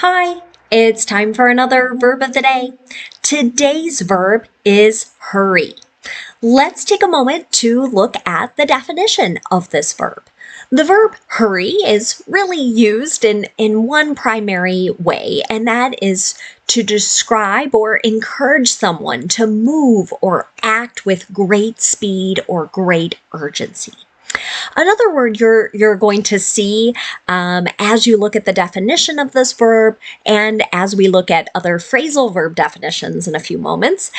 Hi, it's time for another verb of the day. Today's verb is hurry. Let's take a moment to look at the definition of this verb. The verb hurry is really used in one primary way, and that is to describe or encourage someone to move or act with great speed or great urgency. Another word you're going to see as you look at the definition of this verb and as we look at other phrasal verb definitions in a few moments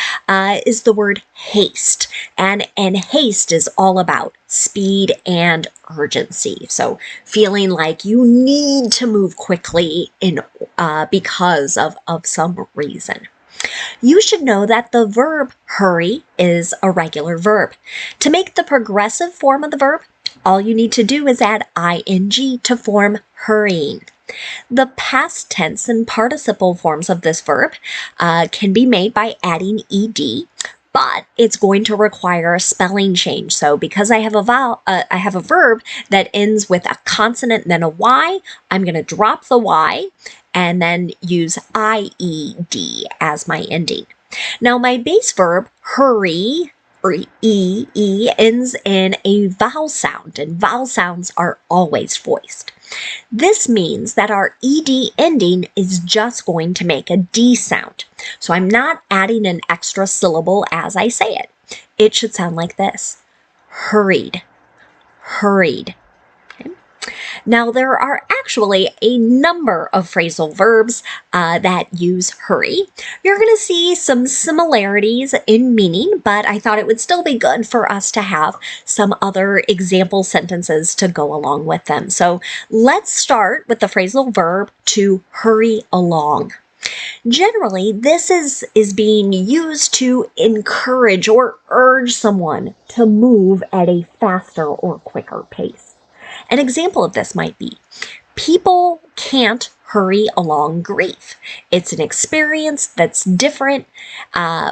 is the word haste. And haste is all about speed and urgency. So feeling like you need to move quickly because of some reason. You should know that the verb hurry is a regular verb. To make the progressive form of the verb, all you need to do is add ing to form hurrying. The past tense and participle forms of this verb can be made by adding ed, but it's going to require a spelling change. So because I have a verb that ends with a consonant and then a y, I'm going to drop the y and then use ied as my ending. Now my base verb, hurry, or e ends in a vowel sound, and vowel sounds are always voiced. This means that our ed ending is just going to make a d sound. So I'm not adding an extra syllable as I say it. It should sound like this: hurried, hurried. Now, there are actually a number of phrasal verbs that use hurry. You're going to see some similarities in meaning, but I thought it would still be good for us to have some other example sentences to go along with them. So let's start with the phrasal verb to hurry along. Generally, this is being used to encourage or urge someone to move at a faster or quicker pace. An example of this might be, people can't hurry along grief. It's an experience that's different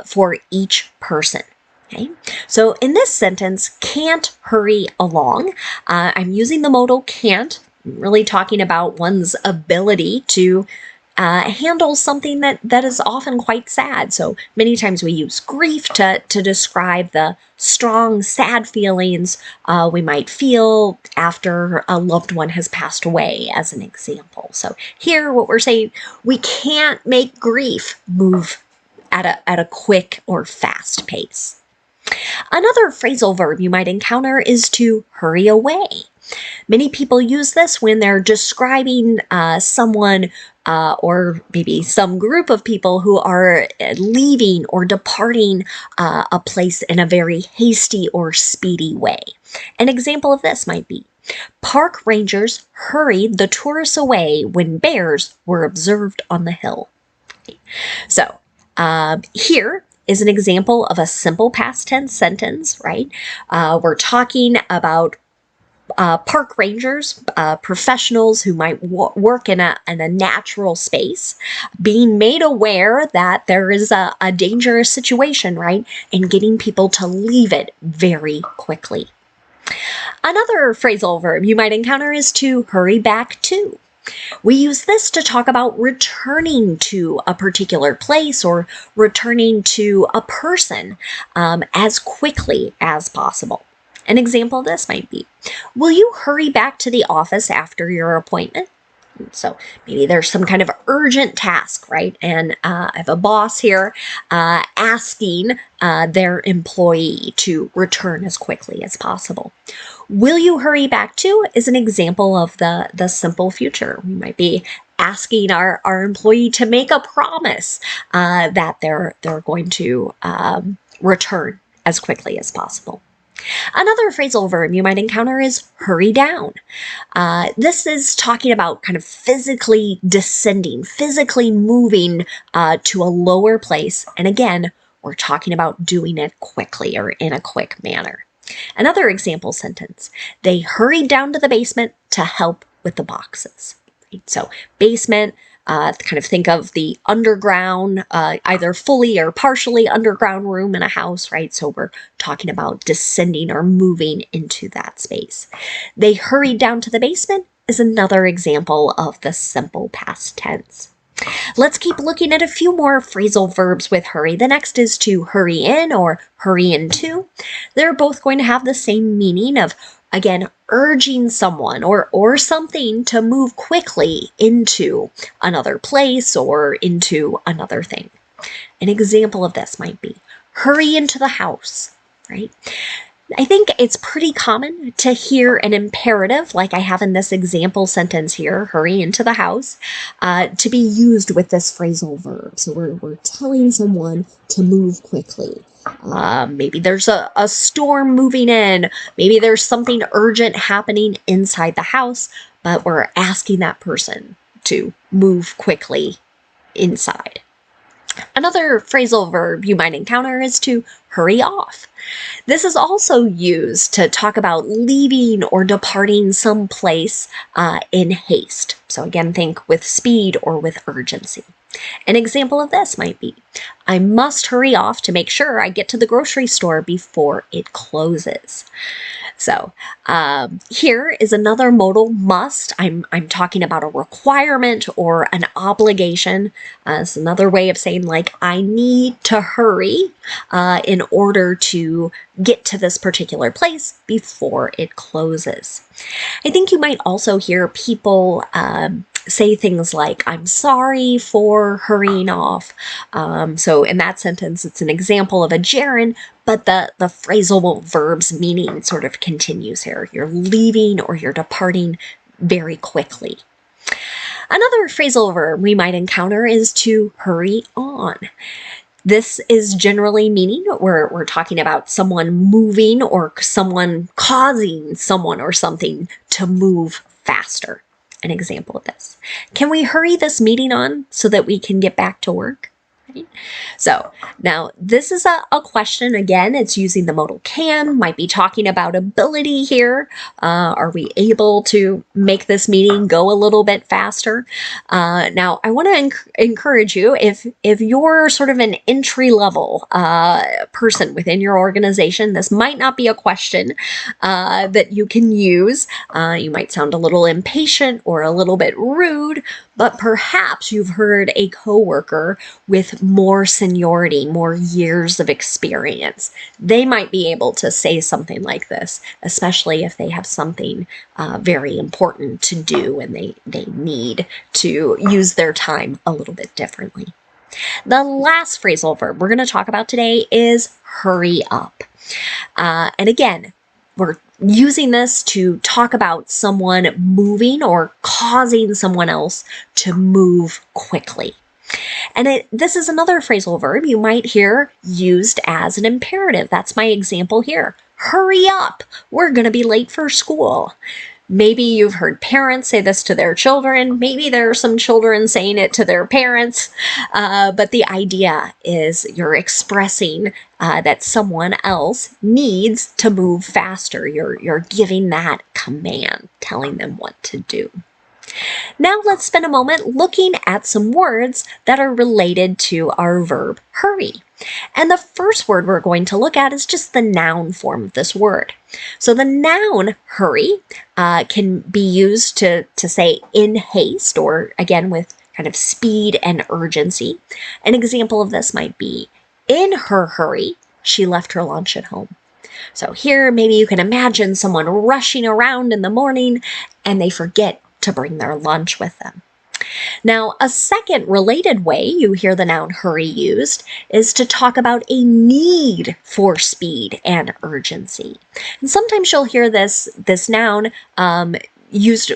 for each person. Okay, so in this sentence, can't hurry along, I'm using the modal can't, really talking about one's ability to handle something that is often quite sad. So many times we use grief to describe the strong, sad feelings we might feel after a loved one has passed away, as an example. So here what we're saying, we can't make grief move at a quick or fast pace. Another phrasal verb you might encounter is to hurry away. Many people use this when they're describing someone or maybe some group of people who are leaving or departing a place in a very hasty or speedy way. An example of this might be, park rangers hurried the tourists away when bears were observed on the hill. So here is an example of a simple past tense sentence, right? We're talking about park rangers, professionals who might work in a natural space, being made aware that there is a dangerous situation, right? And getting people to leave it very quickly. Another phrasal verb you might encounter is to hurry back to. We use this to talk about returning to a particular place or returning to a person as quickly as possible. An example of this might be, will you hurry back to the office after your appointment? So maybe there's some kind of urgent task, right? And I have a boss here asking their employee to return as quickly as possible. Will you hurry back to is an example of the simple future. We might be asking our employee to make a promise that they're going to return as quickly as possible. Another phrasal verb you might encounter is hurry down. This is talking about kind of physically descending, physically moving to a lower place. And again, we're talking about doing it quickly or in a quick manner. Another example sentence, they hurried down to the basement to help with the boxes. So basement, kind of think of the underground, either fully or partially underground room in a house, right? So we're talking about descending or moving into that space. They hurried down to the basement is another example of the simple past tense. Let's keep looking at a few more phrasal verbs with hurry. The next is to hurry in or hurry into. They're both going to have the same meaning of, again, urging someone or something to move quickly into another place or into another thing. An example of this might be hurry into the house, right? I think it's pretty common to hear an imperative, like I have in this example sentence here, hurry into the house, to be used with this phrasal verb. So we're telling someone to move quickly. Maybe there's a storm moving in. Maybe there's something urgent happening inside the house, but we're asking that person to move quickly inside. Another phrasal verb you might encounter is to hurry off. This is also used to talk about leaving or departing some place in haste. So again, think with speed or with urgency. An example of this might be, I must hurry off to make sure I get to the grocery store before it closes. So here is another modal must. I'm talking about a requirement or an obligation. It's another way of saying like I need to hurry in order to get to this particular place before it closes. I think you might also hear people say things like, I'm sorry for hurrying off. So in that sentence, it's an example of a gerund, but the phrasal verb's meaning sort of continues here. You're leaving or you're departing very quickly. Another phrasal verb we might encounter is to hurry on. This is generally meaning we're talking about someone moving or someone causing someone or something to move faster. An example of this. Can we hurry this meeting on so that we can get back to work? Right? So now this is a question. Again, it's using the modal can, might be talking about ability here. Are we able to make this meeting go a little bit faster? Now, I want to encourage you, if you're sort of an entry-level person within your organization, this might not be a question that you can use. You might sound a little impatient or a little bit rude, but perhaps you've heard a coworker with more seniority, more years of experience. They might be able to say something like this, especially if they have something very important to do and they need to use their time a little bit differently. The last phrasal verb we're going to talk about today is hurry up. And again, we're using this to talk about someone moving or causing someone else to move quickly. And this is another phrasal verb you might hear used as an imperative. That's my example here. Hurry up, we're going to be late for school. Maybe you've heard parents say this to their children. Maybe there are some children saying it to their parents. But the idea is you're expressing that someone else needs to move faster. You're giving that command, telling them what to do. Now let's spend a moment looking at some words that are related to our verb hurry. And the first word we're going to look at is just the noun form of this word. So the noun hurry can be used to say in haste, or again with kind of speed and urgency. An example of this might be, in her hurry, she left her lunch at home. So here, maybe you can imagine someone rushing around in the morning and they forget to bring their lunch with them. Now, a second related way you hear the noun hurry used is to talk about a need for speed and urgency. And sometimes you'll hear this noun used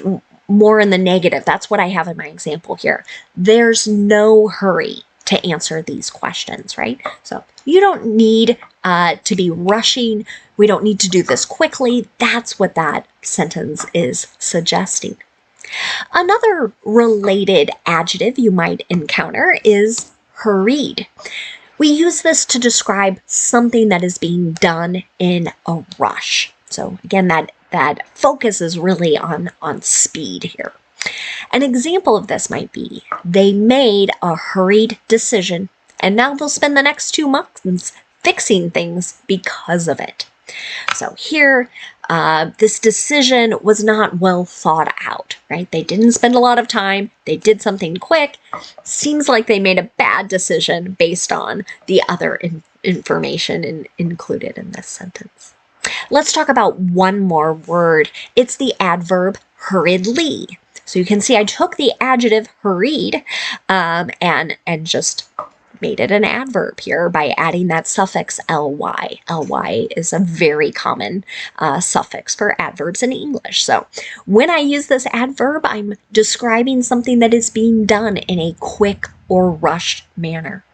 more in the negative. That's what I have in my example here. There's no hurry to answer these questions, right? So you don't need to be rushing. We don't need to do this quickly. That's what that sentence is suggesting. Another related adjective you might encounter is hurried. We use this to describe something that is being done in a rush. So again, that focus is really on speed here. An example of this might be, they made a hurried decision and now they'll spend the next 2 months fixing things because of it. So here, this decision was not well thought out, right? They didn't spend a lot of time. They did something quick. Seems like they made a bad decision based on the other information included in this sentence. Let's talk about one more word. It's the adverb hurriedly. So you can see I took the adjective hurried and just made it an adverb here by adding that suffix ly. Ly is a very common suffix for adverbs in English. So when I use this adverb, I'm describing something that is being done in a quick or rushed manner.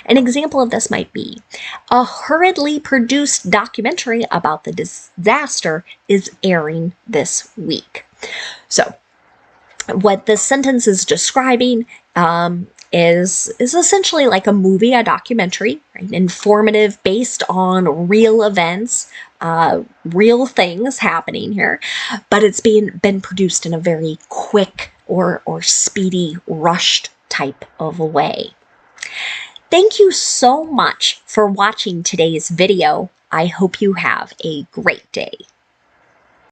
An example of this might be, a hurriedly produced documentary about the disaster is airing this week. So what this sentence is describing is essentially like a movie, a documentary, right? Informative, based on real events, real things happening here, but it's been produced in a very quick or speedy, rushed type of a way. Thank you so much for watching today's video. I hope you have a great day.